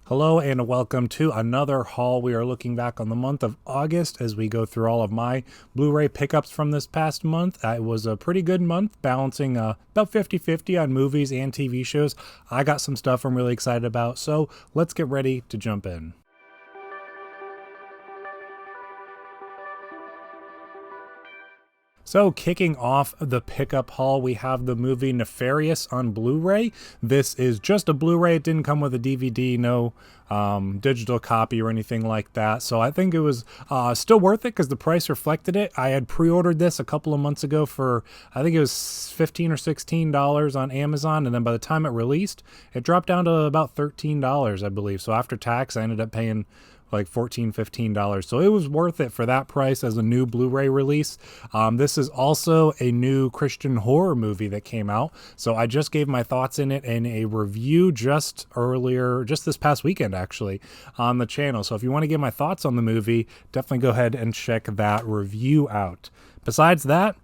Hello and welcome to another haul. We are looking back on the month of August as we go through all of my Blu-ray pickups from this past month. It was a pretty good month, balancing about 50-50 on movies and TV shows. I got some stuff I'm really excited about, so let's get ready to jump in. So kicking off the pickup haul, we have the movie Nefarious on Blu-ray. This is just a Blu-ray. It didn't come with a DVD, no digital copy or anything like that. So I think it was still worth it because the price reflected it. I had pre-ordered this a couple of months ago for, I think it was $15 or $16 on Amazon. And then by the time it released, it dropped down to about $13, I believe. So after tax, I ended up paying like $14-15. So it was worth it for that price as a new Blu-ray release. This is also a new Christian horror movie that came out. So I just gave my thoughts in it in a review just this past weekend actually, on the channel. So if you want to get my thoughts on the movie, definitely go ahead and check that review out. Besides that,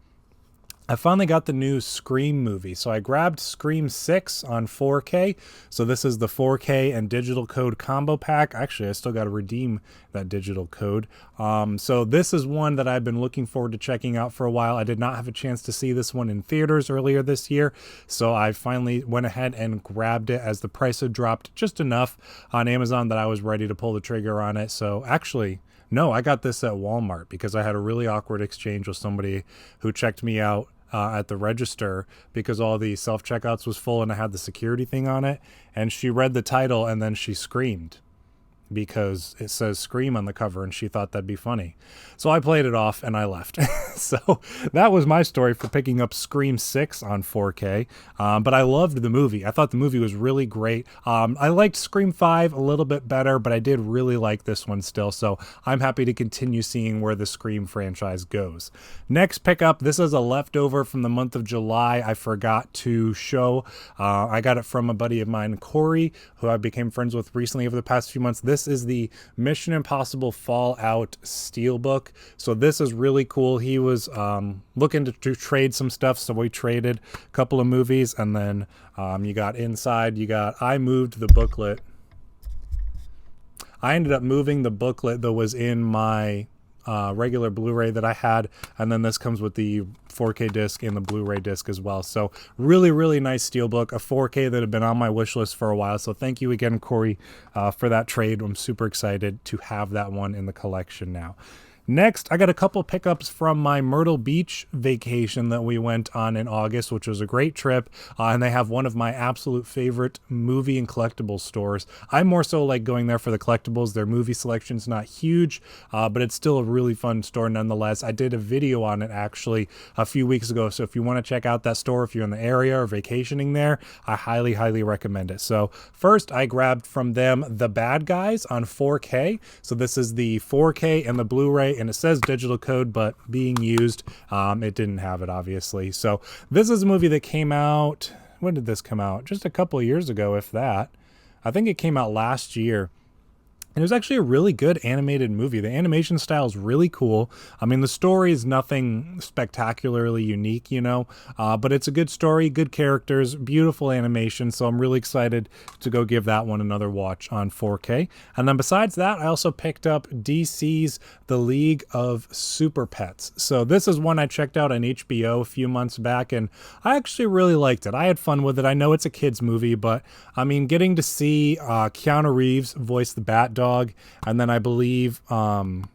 I finally got the new Scream movie. So I grabbed Scream 6 on 4K. So this is the 4K and digital code combo pack. Actually, I still got to redeem that digital code. So this is one that I've been looking forward to checking out for a while. I did not have a chance to see this one in theaters earlier this year. So I finally went ahead and grabbed it as the price had dropped just enough on Amazon that I was ready to pull the trigger on it. So actually, no, I got this at Walmart because I had a really awkward exchange with somebody who checked me out at the register because all the self-checkouts was full and I had the security thing on it. And she read the title and then she screamed because it says Scream on the cover and she thought that'd be funny. So I played it off and I left. So that was my story for picking up Scream 6 on 4K. But I loved the movie. I thought the movie was really great. I liked Scream 5 a little bit better, but I did really like this one still. So I'm happy to continue seeing where the Scream franchise goes. Next pickup, this is a leftover from the month of July. I forgot to show. I got it from a buddy of mine, Corey, who I became friends with recently over the past few months. This is the Mission Impossible Fallout Steelbook. So this is really cool. He was looking to trade some stuff, so we traded a couple of movies, and then you got inside, I moved the booklet. I ended up moving the booklet that was in my regular Blu-ray that I had, and then this comes with the 4K disc and the Blu-ray disc as well. So really nice steelbook, a 4K that had been on my wish list for a while. So thank you again, Corey, for that trade. I'm super excited to have that one in the collection now. Next, I got a couple pickups from my Myrtle Beach vacation that we went on in August, which was a great trip. And they have one of my absolute favorite movie and collectibles stores. I more so like going there for the collectibles. Their movie selection's not huge, but it's still a really fun store nonetheless. I did a video on it actually a few weeks ago. So if you want to check out that store, if you're in the area or vacationing there, I highly recommend it. So first, I grabbed from them The Bad Guys on 4K. So this is the 4K and the Blu-ray, and it says digital code, but being used, it didn't have it, obviously. So this is a movie that came out, when did this come out? Just a couple of years ago, if that. I think it came out last year. And it was actually a really good animated movie. The animation style is really cool. I mean, the story is nothing spectacularly unique, but it's a good story, good characters, beautiful animation. So I'm really excited to go give that one another watch on 4K. And then besides that, I also picked up DC's The League of Super Pets. So this is one I checked out on HBO a few months back, and I actually really liked it. I had fun with it. I know it's a kid's movie, but I mean, getting to see Keanu Reeves voice the Bat Dog, and then I believe Dwayne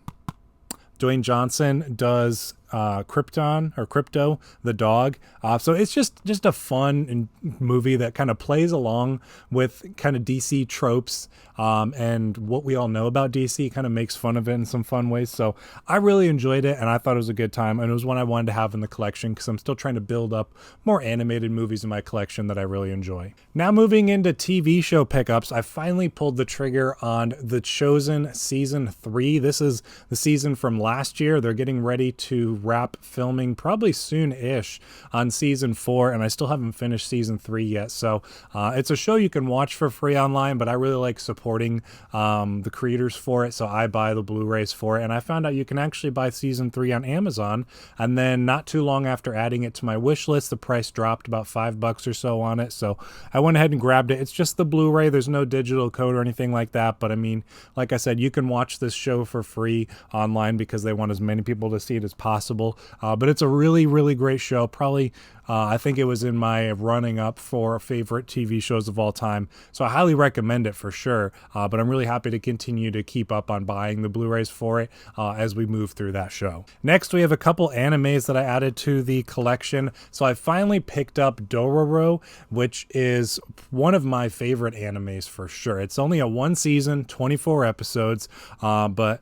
Johnson does Crypto the dog. So it's just a fun movie that kind of plays along with kind of DC tropes and what we all know about DC, kind of makes fun of it in some fun ways. So I really enjoyed it and I thought it was a good time, and it was one I wanted to have in the collection because I'm still trying to build up more animated movies in my collection that I really enjoy. Now moving into TV show pickups, I finally pulled the trigger on The Chosen Season 3. This is the season from last year. They're getting ready to wrap filming probably soon-ish on season 4, and I still haven't finished season 3 yet. So it's a show you can watch for free online, but I really like supporting the creators for it, so I buy the Blu-rays for it. And I found out you can actually buy season 3 on Amazon, and then not too long after adding it to my wish list, the price dropped about $5 or so on it, so I went ahead and grabbed it. It's just the Blu-ray. There's no digital code or anything like that, but I mean, like I said, you can watch this show for free online because they want as many people to see it as possible. But it's a really, really great show. Probably, I think it was in my running up for favorite TV shows of all time. So I highly recommend it for sure. But I'm really happy to continue to keep up on buying the Blu-rays for it as we move through that show. Next, we have a couple animes that I added to the collection. So I finally picked up Doraemon, which is one of my favorite animes for sure. It's only a 1 season, 24 episodes, but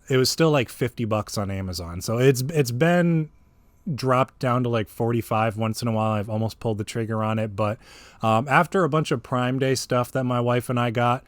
it was still like $50 on Amazon. So it's been dropped down to like 45 once in a while. I've almost pulled the trigger on it, but after a bunch of Prime Day stuff that my wife and I got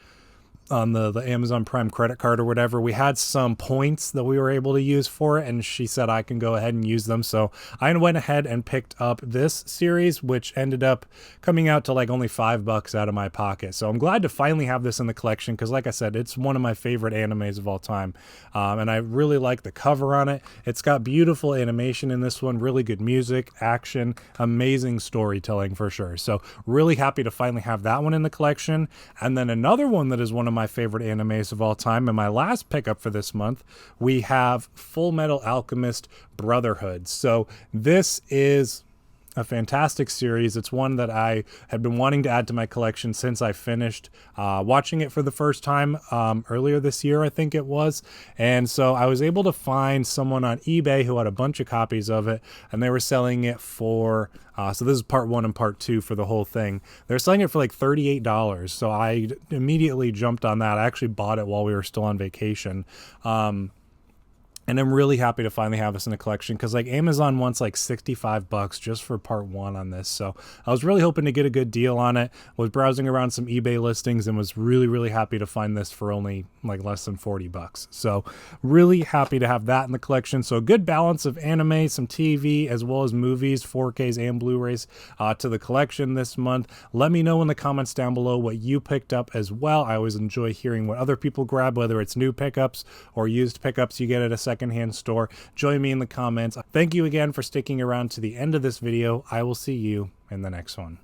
on the Amazon Prime credit card or whatever, we had some points that we were able to use for it, and she said I can go ahead and use them. So I went ahead and picked up this series, which ended up coming out to like only $5 out of my pocket. So I'm glad to finally have this in the collection because, like I said, it's one of my favorite animes of all time. And I really like the cover on it. It's got beautiful animation in this one, really good music, action, amazing storytelling for sure. So really happy to finally have that one in the collection. And then another one that is one of my favorite animes of all time, and my last pickup for this month, we have Full Metal Alchemist Brotherhood. So this is a fantastic series. It's one that I had been wanting to add to my collection since I finished watching it for the first time earlier this year, I think it was. And so I was able to find someone on eBay who had a bunch of copies of it, and they were selling it for, so this is part 1 and part 2 for the whole thing. They're selling it for like $38. So I immediately jumped on that. I actually bought it while we were still on vacation. And I'm really happy to finally have this in the collection because like Amazon wants like $65 just for part 1 on this. So I was really hoping to get a good deal on it. Was browsing around some eBay listings and was really, really happy to find this for only like less than $40. So really happy to have that in the collection. So a good balance of anime, some TV, as well as movies, 4Ks and Blu-rays to the collection this month. Let me know in the comments down below what you picked up as well. I always enjoy hearing what other people grab, whether it's new pickups or used pickups you get at a secondhand store. Join me in the comments. Thank you again for sticking around to the end of this video. I will see you in the next one.